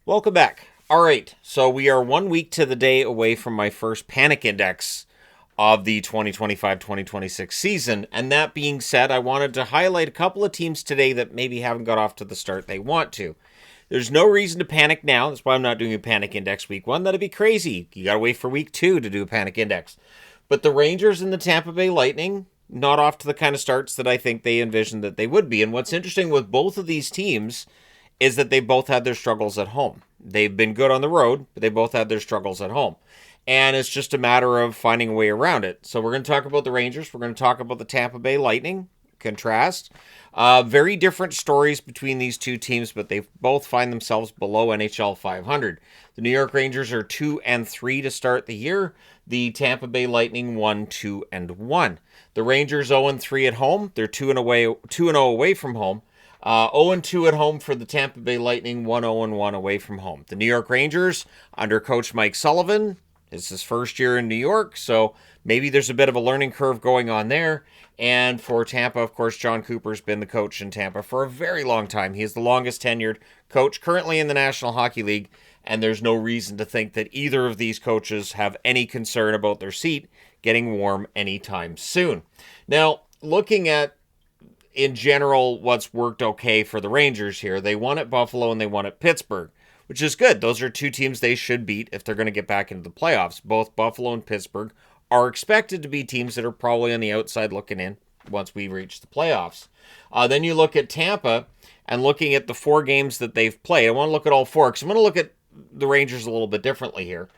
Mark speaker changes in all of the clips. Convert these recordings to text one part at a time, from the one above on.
Speaker 1: Welcome back. All right, so we are 1 week to the day away from my first panic index of the 2025-2026 season. And that being said, I wanted to highlight a couple of teams today that maybe haven't got off to the start they want to. There's no reason to panic now. That's why I'm not doing a panic index week 1. That'd be crazy. You got to wait for week 2 to do a panic index. But the Rangers and the Tampa Bay Lightning, not off to the kind of starts that I think they envisioned that they would be. And what's interesting with both of these teams is that they both had their struggles at home. They've been good on the road, but they both had their struggles at home. And it's just a matter of finding a way around it. So we're going to talk about the Rangers. We're going to talk about the Tampa Bay Lightning. Contrast. Very different stories between these two teams, but they both find themselves below NHL 500. The New York Rangers are 2-3 to start the year. The Tampa Bay Lightning 1-2-1. The Rangers 0-3 at home. They're 2-0 away from home. 0-2 at home for the Tampa Bay Lightning, 1-0-1 away from home. The New York Rangers, under Coach Mike Sullivan, it's his first year in New York, so maybe there's a bit of a learning curve going on there. And for Tampa, of course, John Cooper's been the coach in Tampa for a very long time. He is the longest tenured coach currently in the National Hockey League, and there's no reason to think that either of these coaches have any concern about their seat getting warm anytime soon. Now, looking at in general what's worked okay for the Rangers here. They won at Buffalo and they won at Pittsburgh, which is good. Those are two teams they should beat if they're going to get back into the playoffs. Both Buffalo and Pittsburgh are expected to be teams that are probably on the outside looking in once we reach the playoffs. Then you look at Tampa and looking at the 4 games that they've played. I want to look at all 4 because I'm going to look at the Rangers a little bit differently here.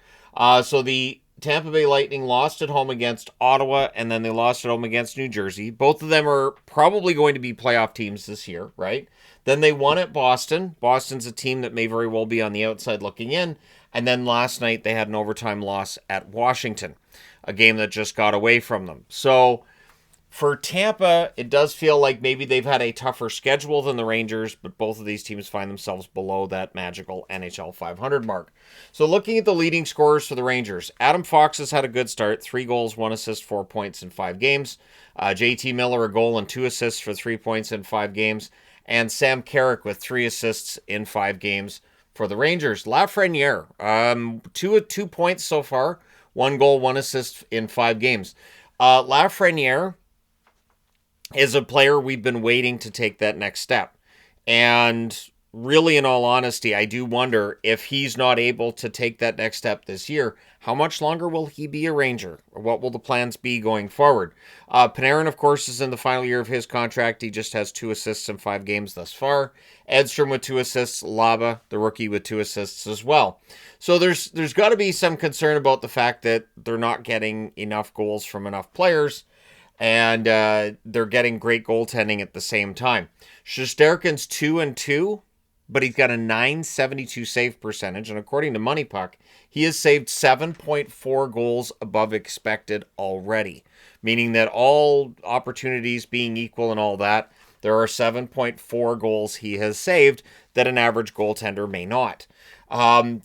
Speaker 1: So the Tampa Bay Lightning lost at home against Ottawa, and then they lost at home against New Jersey. Both of them are probably going to be playoff teams this year, right? Then they won at Boston. Boston's a team that may very well be on the outside looking in. And then last night they had an overtime loss at Washington, a game that just got away from them. So for Tampa, it does feel like maybe they've had a tougher schedule than the Rangers, but both of these teams find themselves below that magical NHL 500 mark. So looking at the leading scorers for the Rangers, Adam Fox has had a good start, 3 goals, 1 assist, 4 points in 5 games. JT Miller, a goal and 2 assists for 3 points in 5 games. And Sam Carrick with 3 assists in 5 games for the Rangers. Lafreniere, 2 points so far, 1 goal, 1 assist in 5 games. Lafreniere is a player we've been waiting to take that next step. And really, in all honesty, I do wonder if he's not able to take that next step this year, how much longer will he be a Ranger? Or what will the plans be going forward? Panarin, of course, is in the final year of his contract. He just has 2 assists in 5 games thus far. Edstrom with 2 assists. Laba, the rookie, with 2 assists as well. So there's got to be some concern about the fact that they're not getting enough goals from enough players. And they're getting great goaltending at the same time. Shesterkin's 2-2, but he's got a .972 save percentage. And according to Money Puck, he has saved 7.4 goals above expected already. Meaning that all opportunities being equal and all that, there are 7.4 goals he has saved that an average goaltender may not.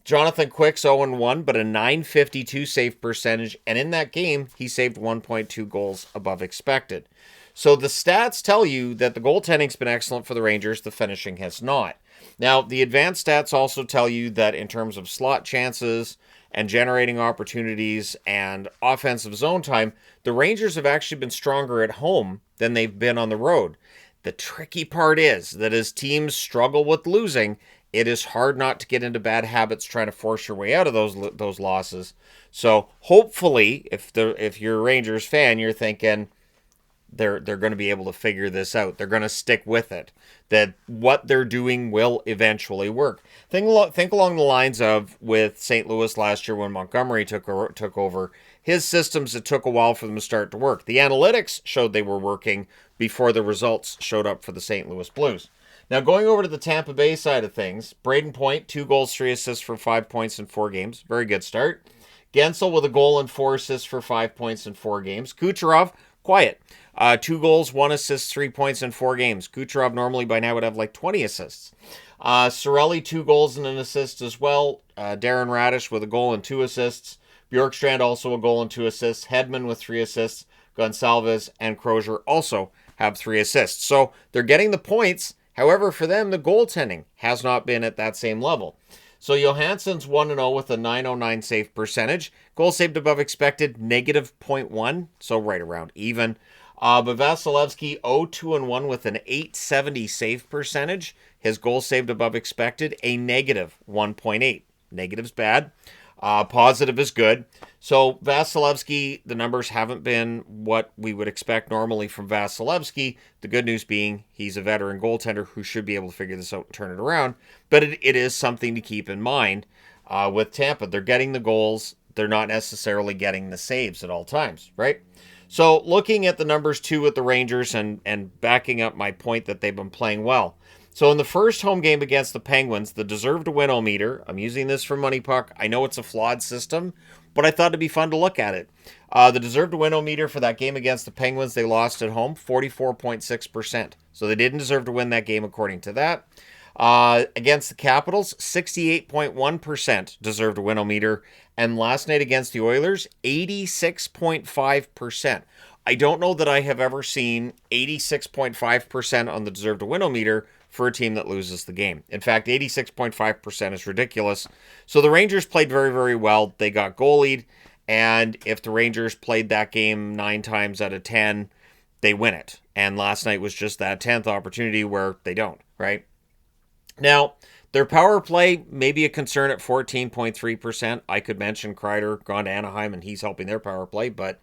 Speaker 1: Jonathan Quick's 0-1, but a .952 save percentage, and in that game, he saved 1.2 goals above expected. So the stats tell you that the goaltending's been excellent for the Rangers, the finishing has not. Now, the advanced stats also tell you that in terms of slot chances and generating opportunities and offensive zone time, the Rangers have actually been stronger at home than they've been on the road. The tricky part is that as teams struggle with losing, it is hard not to get into bad habits trying to force your way out of those losses. So hopefully, if you're a Rangers fan, you're thinking they're going to be able to figure this out. They're going to stick with it. That what they're doing will eventually work. Think along the lines of with St. Louis last year when Montgomery took over. His systems, it took a while for them to start to work. The analytics showed they were working before the results showed up for the St. Louis Blues. Now, going over to the Tampa Bay side of things, Braden Point, 2 goals, 3 assists for 5 points in 4 games. Very good start. Gensel with a goal and 4 assists for 5 points in 4 games. Kucherov, quiet. 2 goals, 1 assist, 3 points in 4 games. Kucherov normally by now would have like 20 assists. Cirelli, 2 goals and an assist as well. Darren Radish with a goal and 2 assists. Bjorkstrand also a goal and 2 assists. Hedman with 3 assists. Gonsalves and Crozier also have 3 assists. So they're getting the points. However, for them, the goaltending has not been at that same level. So Johansson's 1-0 with a .909 save percentage. Goal saved above expected, negative .1, so right around even. But Vasilevsky 0-2-1 with an .870 save percentage. His goal saved above expected, a negative 1.8. Negative's bad. Positive is good. So Vasilevsky, the numbers haven't been what we would expect normally from Vasilevsky. The good news being he's a veteran goaltender who should be able to figure this out and turn it around. But it is something to keep in mind with Tampa. They're getting the goals. They're not necessarily getting the saves at all times, right? So looking at the numbers too with the Rangers and backing up my point that they've been playing well. So in the first home game against the Penguins, the deserve to win-o-meter, I'm using this from Money Puck. I know it's a flawed system, but I thought it'd be fun to look at it. The deserve to win-o-meter for that game against the Penguins, they lost at home, 44.6%. So they didn't deserve to win that game according to that. Against the Capitals, 68.1% deserved a win-o-meter. And last night against the Oilers, 86.5%. I don't know that I have ever seen 86.5% on the deserved a win-o-meter for a team that loses the game. In fact, 86.5% is ridiculous. So the Rangers played very, very well. They got goalied, and if the Rangers played that game 9 times out of 10, they win it. And last night was just that 10th opportunity where they don't, right? Now, their power play may be a concern at 14.3%. I could mention Kreider gone to Anaheim, and he's helping their power play, but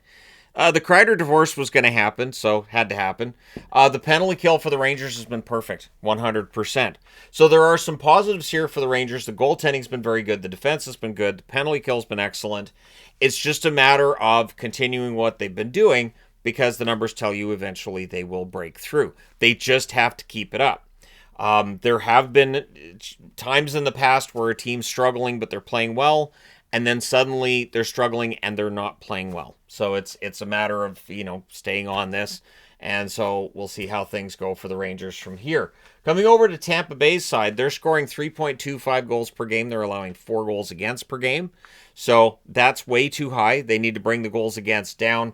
Speaker 1: the Kreider divorce was going to happen, so had to happen. The penalty kill for the Rangers has been perfect, 100%. So there are some positives here for the Rangers. The goaltending's been very good. The defense has been good. The penalty kill's been excellent. It's just a matter of continuing what they've been doing because the numbers tell you eventually they will break through. They just have to keep it up. There have been times in the past where a team's struggling, but they're playing well, and then suddenly they're struggling and they're not playing well. So it's a matter of, staying on this. And so we'll see how things go for the Rangers from here. Coming over to Tampa Bay's side, they're scoring 3.25 goals per game. They're allowing 4 goals against per game. So that's way too high. They need to bring the goals against down.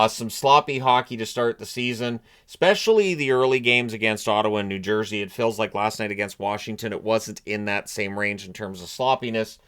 Speaker 1: Some sloppy hockey to start the season, especially the early games against Ottawa and New Jersey. It feels like last night against Washington, it wasn't in that same range in terms of sloppiness.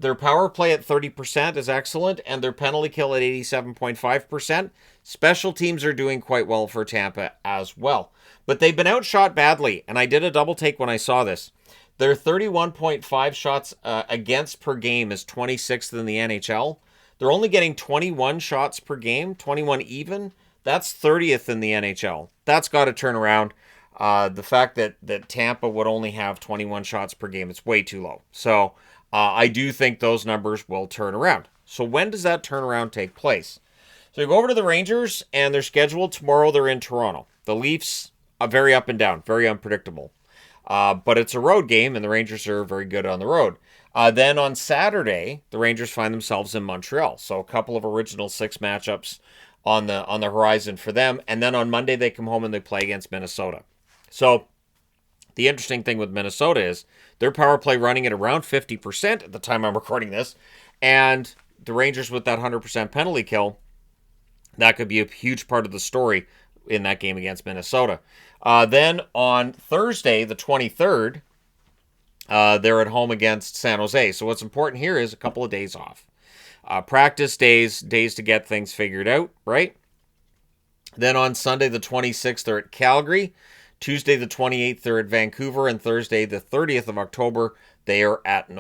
Speaker 1: Their power play at 30% is excellent, and their penalty kill at 87.5%. Special teams are doing quite well for Tampa as well. But they've been outshot badly, and I did a double take when I saw this. Their 31.5 shots against per game is 26th in the NHL. They're only getting 21 shots per game, 21 even. That's 30th in the NHL. That's got to turn around. The fact that Tampa would only have 21 shots per game, it's way too low. So I do think those numbers will turn around. So when does that turnaround take place? So you go over to the Rangers, and they're scheduled tomorrow. They're in Toronto. The Leafs are very up and down, very unpredictable. But it's a road game, and the Rangers are very good on the road. Then on Saturday, the Rangers find themselves in Montreal. So a couple of original 6 matchups on the horizon for them. And then on Monday, they come home and they play against Minnesota. So the interesting thing with Minnesota is their power play running at around 50% at the time I'm recording this. And the Rangers with that 100% penalty kill, that could be a huge part of the story in that game against Minnesota. Then on Thursday, the 23rd, they're at home against San Jose. So what's important here is a couple of days off. Practice days to get things figured out, right? Then on Sunday, the 26th, they're at Calgary. Tuesday, the 28th, they're at Vancouver. And Thursday, the 30th of October, they are at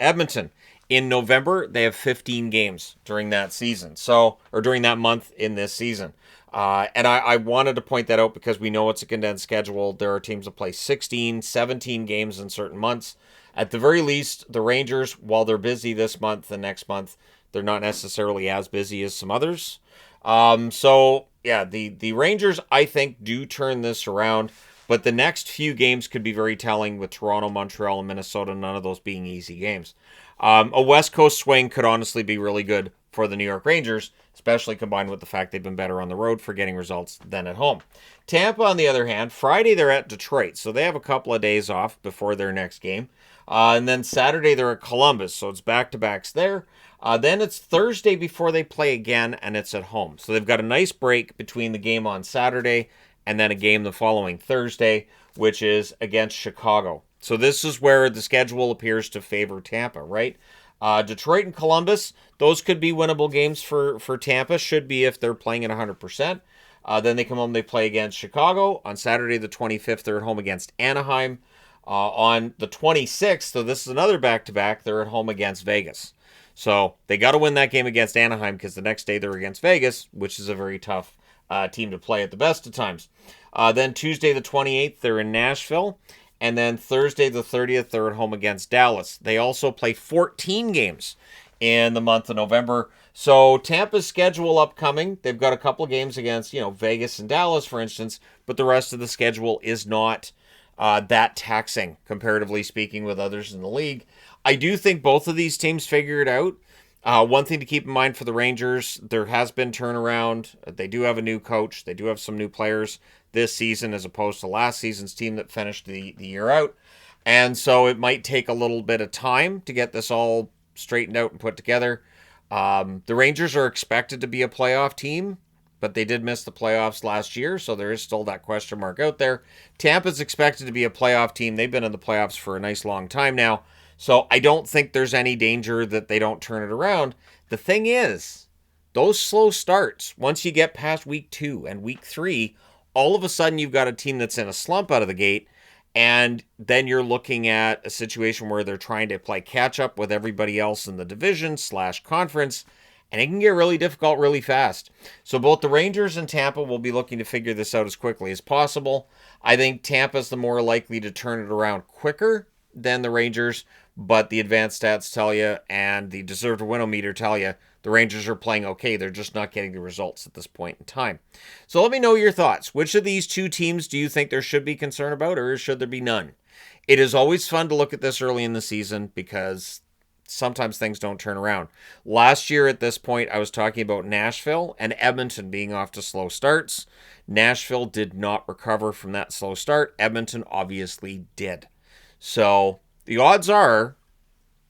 Speaker 1: Edmonton. In November, they have 15 games during that season. Or during that month in this season. And I wanted to point that out because we know it's a condensed schedule. There are teams that play 16, 17 games in certain months. At the very least, the Rangers, while they're busy this month and next month, they're not necessarily as busy as some others. The Rangers, I think, do turn this around. But the next few games could be very telling with Toronto, Montreal, and Minnesota, none of those being easy games. A West Coast swing could honestly be really good for the New York Rangers, especially combined with the fact they've been better on the road for getting results than at home. Tampa, on the other hand, Friday they're at Detroit, so they have a couple of days off before their next game. And then Saturday they're at Columbus, so it's back-to-backs there. Then it's Thursday before they play again, and it's at home. So they've got a nice break between the game on Saturday and then a game the following Thursday, which is against Chicago. So this is where the schedule appears to favor Tampa, right? Detroit and Columbus, those could be winnable games for Tampa. Should be if they're playing at 100%. Then they come home, they play against Chicago. On Saturday the 25th, they're at home against Anaheim. On the 26th, so this is another back-to-back, they're at home against Vegas. So they got to win that game against Anaheim because the next day they're against Vegas, which is a very tough team to play at the best of times. Then Tuesday the 28th, they're in Nashville. And then Thursday the 30th, they're at home against Dallas. They also play 14 games in the month of November. So Tampa's schedule upcoming, they've got a couple of games against, Vegas and Dallas, for instance, but the rest of the schedule is not that taxing, comparatively speaking, with others in the league. I do think both of these teams figure it out. One thing to keep in mind for the Rangers, there has been turnaround. They do have a new coach. They do have some new players this season as opposed to last season's team that finished the year out. And so it might take a little bit of time to get this all straightened out and put together. The Rangers are expected to be a playoff team, but they did miss the playoffs last year, so there is still that question mark out there. Tampa's expected to be a playoff team. They've been in the playoffs for a nice long time now. So I don't think there's any danger that they don't turn it around. The thing is, those slow starts, once you get past week 2 and week 3, all of a sudden you've got a team that's in a slump out of the gate, and then you're looking at a situation where they're trying to play catch up with everybody else in the division / conference, and it can get really difficult really fast. So both the Rangers and Tampa will be looking to figure this out as quickly as possible. I think Tampa's the more likely to turn it around quicker than the Rangers, but the advanced stats tell you and the deserved to win-o-meter tell you the Rangers are playing okay. They're just not getting the results at this point in time. So let me know your thoughts. Which of these two teams do you think there should be concern about, or should there be none? It is always fun to look at this early in the season because sometimes things don't turn around. Last year at this point, I was talking about Nashville and Edmonton being off to slow starts. Nashville did not recover from that slow start. Edmonton obviously did. So the odds are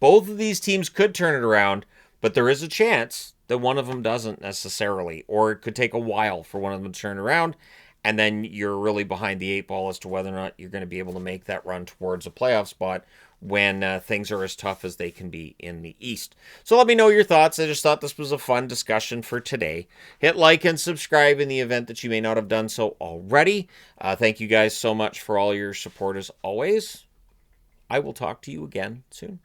Speaker 1: both of these teams could turn it around, but there is a chance that one of them doesn't necessarily, or it could take a while for one of them to turn around, and then you're really behind the 8 ball as to whether or not you're going to be able to make that run towards a playoff spot when things are as tough as they can be in the East. So let me know your thoughts. I just thought this was a fun discussion for today. Hit like and subscribe in the event that you may not have done so already. Thank you guys so much for all your support as always. I will talk to you again soon.